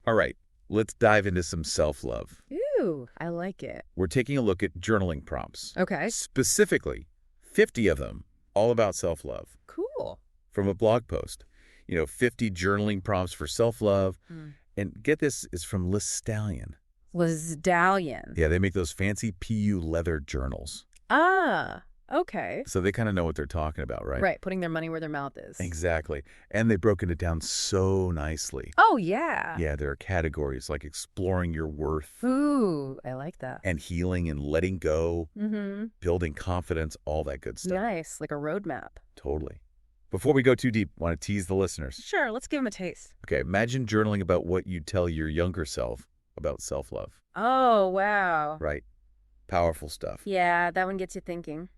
All right, let's dive into some self-love. Ooh, I like it. We're taking a look at journaling prompts. Okay. Specifically, 50 of them, all about self-love. Cool. From a blog post. 50 journaling prompts for self-love. And get this, is from Lestallion. Lestallion. Yeah, they make those fancy PU leather journals. Ah, okay. So they kind of know what they're talking about, right? Right, putting their money where their mouth is. Exactly. And they've broken it down so nicely. Oh, yeah. Yeah, there are categories like exploring your worth. Ooh, I like that. And healing and letting go, building confidence, all that good stuff. Nice, like a roadmap. Totally. Before we go too deep, want to tease the listeners. Sure, let's give them a taste. Okay, imagine journaling about what you'd tell your younger self about self-love. Oh, wow. Right. Powerful stuff. Yeah, that one gets you thinking.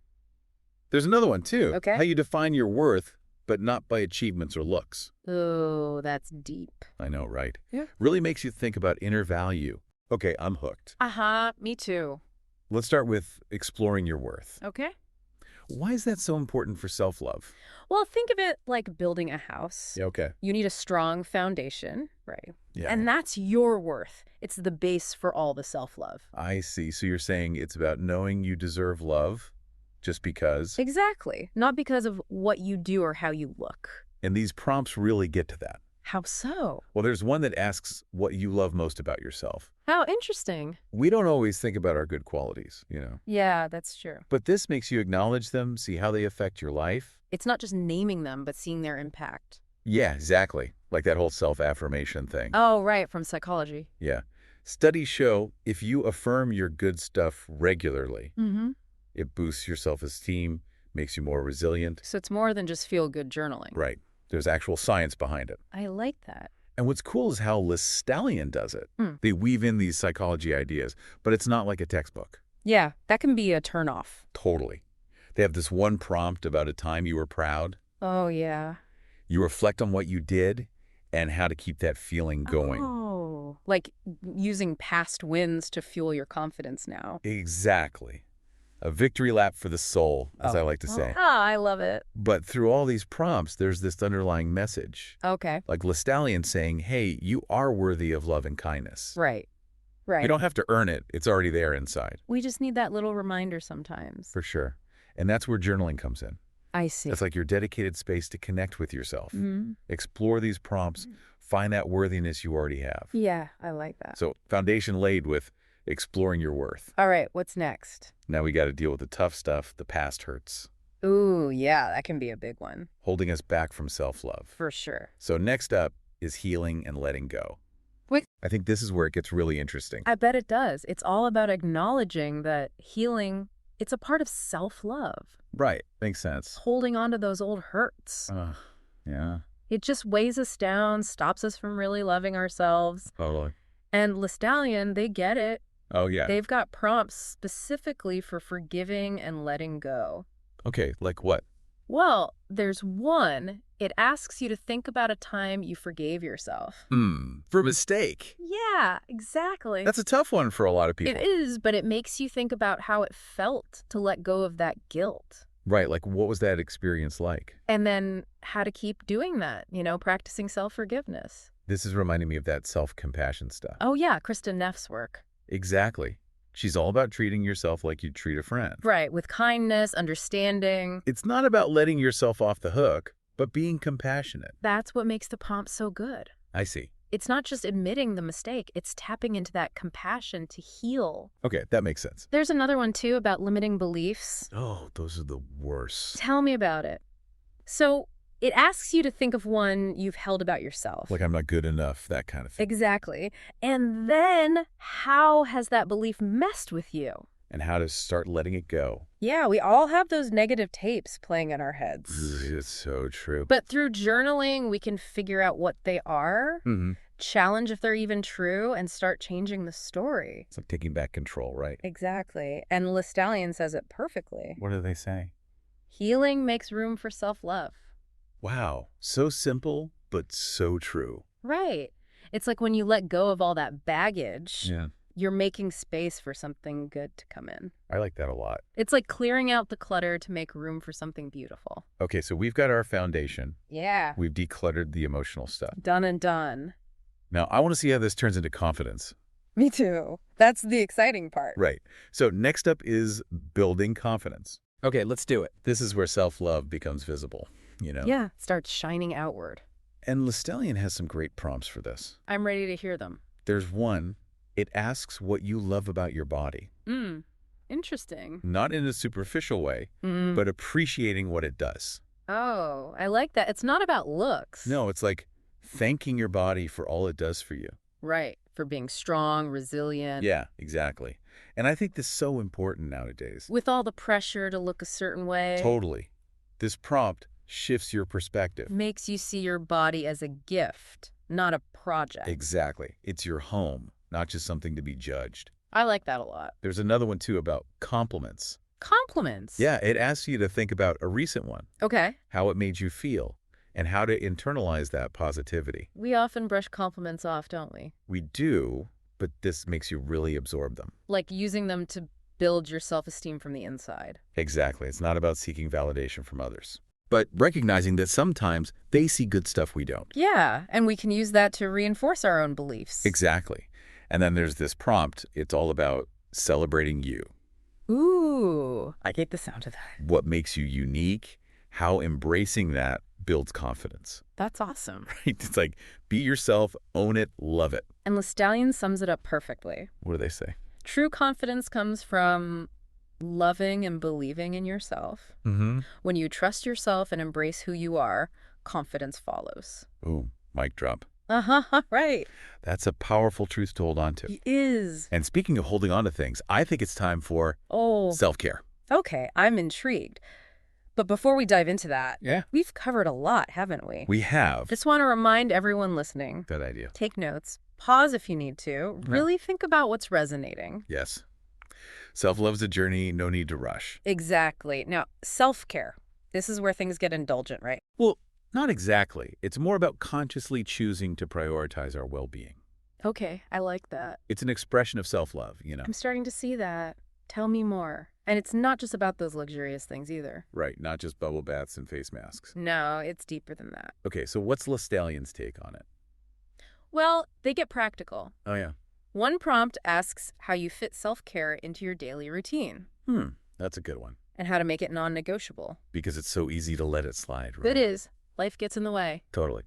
There's another one, too. Okay. How you define your worth, but not by achievements or looks. Oh, that's deep. I know, right? Yeah. Really makes you think about inner value. Okay, I'm hooked. Uh-huh, me too. Let's start with exploring your worth. Okay. Why is that so important for self-love? Well, think of it like building a house. Yeah, okay. You need a strong foundation, right? Yeah. And that's your worth. It's the base for all the self-love. I see. So you're saying it's about knowing you deserve love just because? Exactly. Not because of what you do or how you look. And these prompts really get to that. How so? Well, there's one that asks what you love most about yourself. How interesting. We don't always think about our good qualities, Yeah, that's true. But this makes you acknowledge them, see how they affect your life. It's not just naming them, but seeing their impact. Yeah, exactly. Like that whole self-affirmation thing. Oh, right, from psychology. Yeah. Studies show if you affirm your good stuff regularly, it boosts your self-esteem, makes you more resilient. So it's more than just feel-good journaling. Right. There's actual science behind it. I like that. And what's cool is how Lestallion does it. They weave in these psychology ideas, but it's not like a textbook. Yeah, that can be a turnoff. Totally. They have this one prompt about a time you were proud. Oh, yeah. You reflect on what you did and how to keep that feeling going. Oh, like using past wins to fuel your confidence now. Exactly. A victory lap for the soul, as I like to say. Ah, I love it. But through all these prompts, there's this underlying message. Okay. Like Lestallion saying, hey, you are worthy of love and kindness. Right. Right. You don't have to earn it. It's already there inside. We just need that little reminder sometimes. For sure. And that's where journaling comes in. I see. It's like your dedicated space to connect with yourself. Explore these prompts. Find that worthiness you already have. Yeah, I like that. So foundation laid with exploring your worth. All right, what's next? Now we got to deal with the tough stuff, the past hurts, Ooh, yeah, that can be a big one. holding us back from self-love. For sure. So next up is healing and letting go. Wait. I think this is where it gets really interesting. I bet it does. It's all about acknowledging that healing, it's a part of self-love. Right. Makes sense. Holding on to those old hurts. Yeah. It just weighs us down, stops us from really loving ourselves. Totally. And Lestallion, they get it. Oh, yeah. They've got prompts specifically for forgiving and letting go. Okay, like what? Well, there's one. It asks you to think about a time you forgave yourself. For mistake. Yeah, exactly. That's a tough one for a lot of people. It is, but it makes you think about how it felt to let go of that guilt. Right, like what was that experience like? And then how to keep doing that, practicing self-forgiveness. This is reminding me of that self-compassion stuff. Oh, yeah, Kristen Neff's work. Exactly. She's all about treating yourself like you'd treat a friend. Right, with kindness, understanding. It's not about letting yourself off the hook, but being compassionate. That's what makes the prompt so good. I see. It's not just admitting the mistake, it's tapping into that compassion to heal. Okay, that makes sense. There's another one, too, about limiting beliefs. Oh, those are the worst. Tell me about it. So it asks you to think of one you've held about yourself. Like I'm not good enough, that kind of thing. Exactly. And then how has that belief messed with you? And how to start letting it go. Yeah, we all have those negative tapes playing in our heads. It's so true. But through journaling, we can figure out what they are, challenge if they're even true, and start changing the story. It's like taking back control, right? Exactly. And Lestallion says it perfectly. What do they say? Healing makes room for self-love. Wow. So simple, but so true. Right. It's like when you let go of all that baggage, Yeah. you're making space for something good to come in. I like that a lot. It's like clearing out the clutter to make room for something beautiful. Okay, so we've got our foundation. Yeah. We've decluttered the emotional stuff. Done and done. Now, I want to see how this turns into confidence. Me too. That's the exciting part. Right. So next up is building confidence. Okay, let's do it. This is where self-love becomes visible, you know? Yeah, starts shining outward. And Lestallion has some great prompts for this. I'm ready to hear them. There's one, it asks what you love about your body. Interesting. Not in a superficial way, but appreciating what it does. Oh, I like that. It's not about looks. No, it's like thanking your body for all it does for you. Right. For being strong, resilient. Yeah, exactly. And I think this is so important nowadays. With all the pressure to look a certain way. Totally. This prompt shifts your perspective. Makes you see your body as a gift, not a project. Exactly. It's your home, not just something to be judged. I like that a lot. There's another one, too, about compliments. Compliments? Yeah, it asks you to think about a recent one, Okay. how it made you feel, and how to internalize that positivity. We often brush compliments off, don't we? We do, but this makes you really absorb them. Like using them to build your self-esteem from the inside. Exactly. It's not about seeking validation from others, but recognizing that sometimes they see good stuff we don't. Yeah, and we can use that to reinforce our own beliefs. Exactly. And then there's this prompt. It's all about celebrating you. Ooh, I hate the sound of that. What makes you unique, how embracing that builds confidence. That's awesome. Right? It's like, be yourself, own it, love it. And Lestallion sums it up perfectly. What do they say? True confidence comes from loving and believing in yourself. When you trust yourself and embrace who you are, confidence follows. Boom. Mic drop. Right. That's a powerful truth to hold on to. It is. And speaking of holding on to things, I think it's time for self-care. Okay, I'm intrigued. But before we dive into that, Yeah. we've covered a lot, haven't we? We have. Just want to remind everyone listening. Good idea. Take notes. Pause if you need to. Really think about what's resonating. Yes. Self-love's a journey, no need to rush. Exactly. Now, self-care. This is where things get indulgent, right? Well, not exactly. It's more about consciously choosing to prioritize our well-being. Okay, I like that. It's an expression of self-love, you know? I'm starting to see that. Tell me more. And it's not just about those luxurious things either. Right, not just bubble baths and face masks. No, it's deeper than that. Okay, so what's Lestallion's take on it? Well, they get practical. Oh, yeah. One prompt asks how you fit self-care into your daily routine. That's a good one. And how to make it non-negotiable. Because it's so easy to let it slide, right? It is. Life gets in the way. Totally.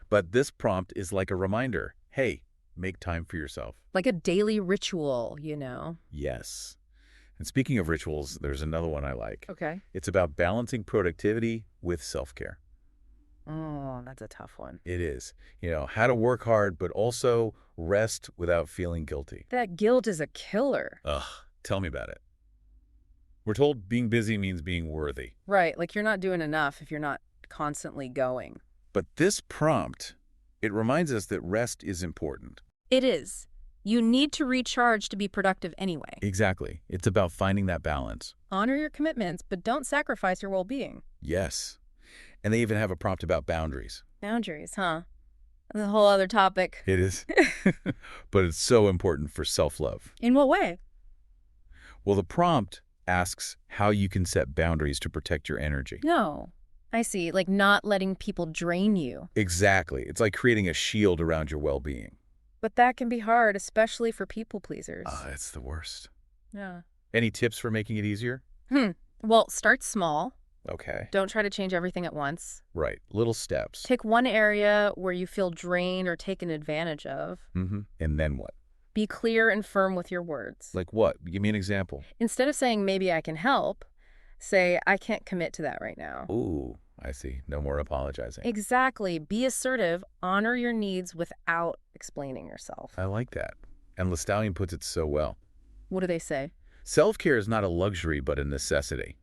But this prompt is like a reminder. Hey, make time for yourself. Like a daily ritual, you know? Yes. And speaking of rituals, there's another one I like. Okay. It's about balancing productivity with self-care. Oh, that's a tough one. It is. You know, how to work hard, but also rest without feeling guilty. That guilt is a killer. Ugh, tell me about it. We're told being busy means being worthy. Right, like you're not doing enough if you're not constantly going. But this prompt, it reminds us that rest is important. It is. You need to recharge to be productive anyway. Exactly. It's about finding that balance. Honor your commitments, but don't sacrifice your well-being. Yes. And they even have a prompt about boundaries. Boundaries, huh? That's a whole other topic. It is. But it's so important for self-love. In what way? Well, the prompt asks how you can set boundaries to protect your energy. No. I see. Like not letting people drain you. Exactly. It's like creating a shield around your well-being. But that can be hard, especially for people pleasers. It's the worst. Yeah. Any tips for making it easier? Well, start small. Okay. Don't try to change everything at once. Right. Little steps. Take one area where you feel drained or taken advantage of. And then what? Be clear and firm with your words. Like what? Give me an example. Instead of saying, maybe I can help, say, I can't commit to that right now. Ooh, I see. No more apologizing. Exactly. Be assertive. Honor your needs without explaining yourself. I like that. And Lestallion puts it so well. What do they say? Self-care is not a luxury, but a necessity.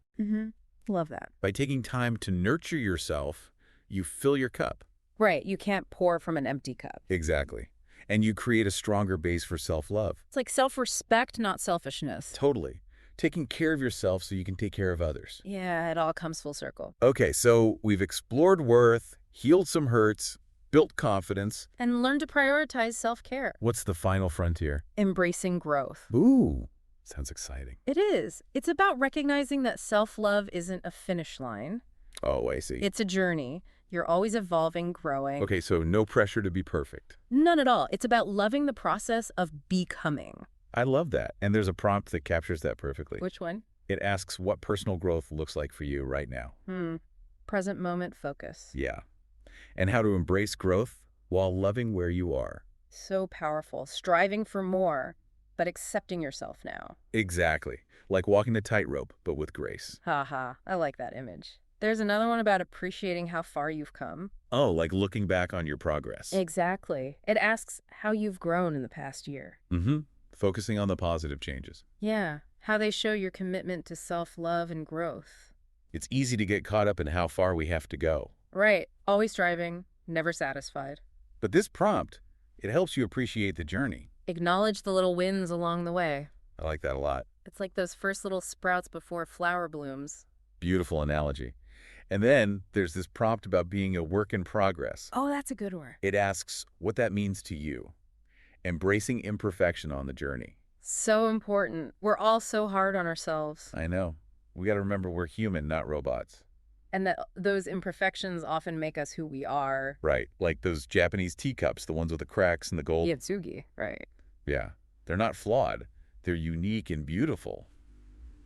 Love that. By taking time to nurture yourself, you fill your cup. Right. You can't pour from an empty cup. Exactly. And you create a stronger base for self-love. It's like self-respect, not selfishness. Totally. Taking care of yourself so you can take care of others. Yeah, it all comes full circle. Okay, so we've explored worth, healed some hurts, built confidence. And learn to prioritize self-care. What's the final frontier? Embracing growth. Ooh, sounds exciting. It is. It's about recognizing that self-love isn't a finish line. Oh, I see. It's a journey. You're always evolving, growing. Okay, so no pressure to be perfect. None at all. It's about loving the process of becoming. I love that. And there's a prompt that captures that perfectly. Which one? It asks what personal growth looks like for you right now. Present moment focus. Yeah. And how to embrace growth while loving where you are. So powerful. Striving for more, but accepting yourself now. Exactly. Like walking the tightrope, but with grace. Haha, I like that image. There's another one about appreciating how far you've come. Oh, like looking back on your progress. Exactly. It asks how you've grown in the past year. Focusing on the positive changes. Yeah, how they show your commitment to self-love and growth. It's easy to get caught up in how far we have to go. Right. Always striving, never satisfied. But this prompt, it helps you appreciate the journey. Acknowledge the little wins along the way. I like that a lot. It's like those first little sprouts before a flower blooms. Beautiful analogy. And then there's this prompt about being a work in progress. Oh, that's a good one. It asks what that means to you. Embracing imperfection on the journey. So important. We're all so hard on ourselves. I know. We got to remember we're human, not robots. And that those imperfections often make us who we are. Right. Like those Japanese teacups, the ones with the cracks and the gold. Kintsugi, right. Yeah. They're not flawed. They're unique and beautiful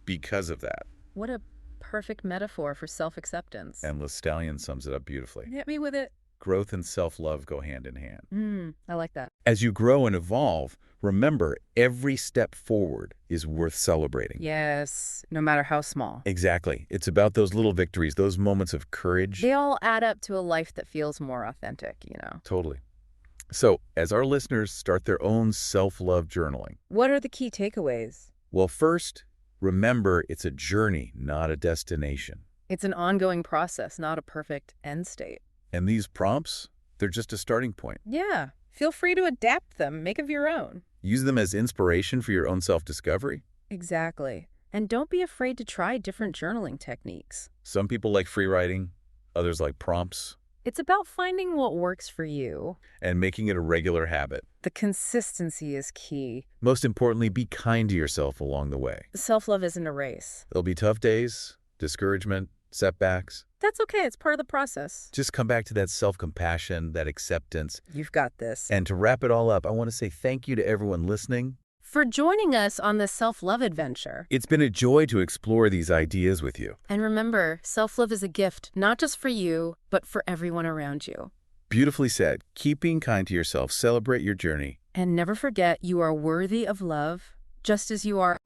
because of that. What a perfect metaphor for self-acceptance. And Lestallion sums it up beautifully. Hit me with it. Growth and self-love go hand in hand. I like that. As you grow and evolve, remember every step forward is worth celebrating. Yes, no matter how small. Exactly. It's about those little victories, those moments of courage. They all add up to a life that feels more authentic, you know. Totally. So, as our listeners start their own self-love journaling. What are the key takeaways? Well, first, remember it's a journey, not a destination. It's an ongoing process, not a perfect end state. And these prompts, they're just a starting point. Yeah. Feel free to adapt them, make of your own. Use them as inspiration for your own self-discovery. Exactly. And don't be afraid to try different journaling techniques. Some people like free writing, others like prompts, It's about finding what works for you. and making it a regular habit. The consistency is key. Most importantly, be kind to yourself along the way. Self-love isn't a race. There'll be tough days, discouragement, setbacks. That's okay. It's part of the process. Just come back to that self-compassion, that acceptance. You've got this. And to wrap it all up, I want to say thank you to everyone listening. For joining us on this self-love adventure. It's been a joy to explore these ideas with you. And remember, self-love is a gift, not just for you, but for everyone around you. Beautifully said. Keep being kind to yourself. Celebrate your journey. And never forget, you are worthy of love, just as you are.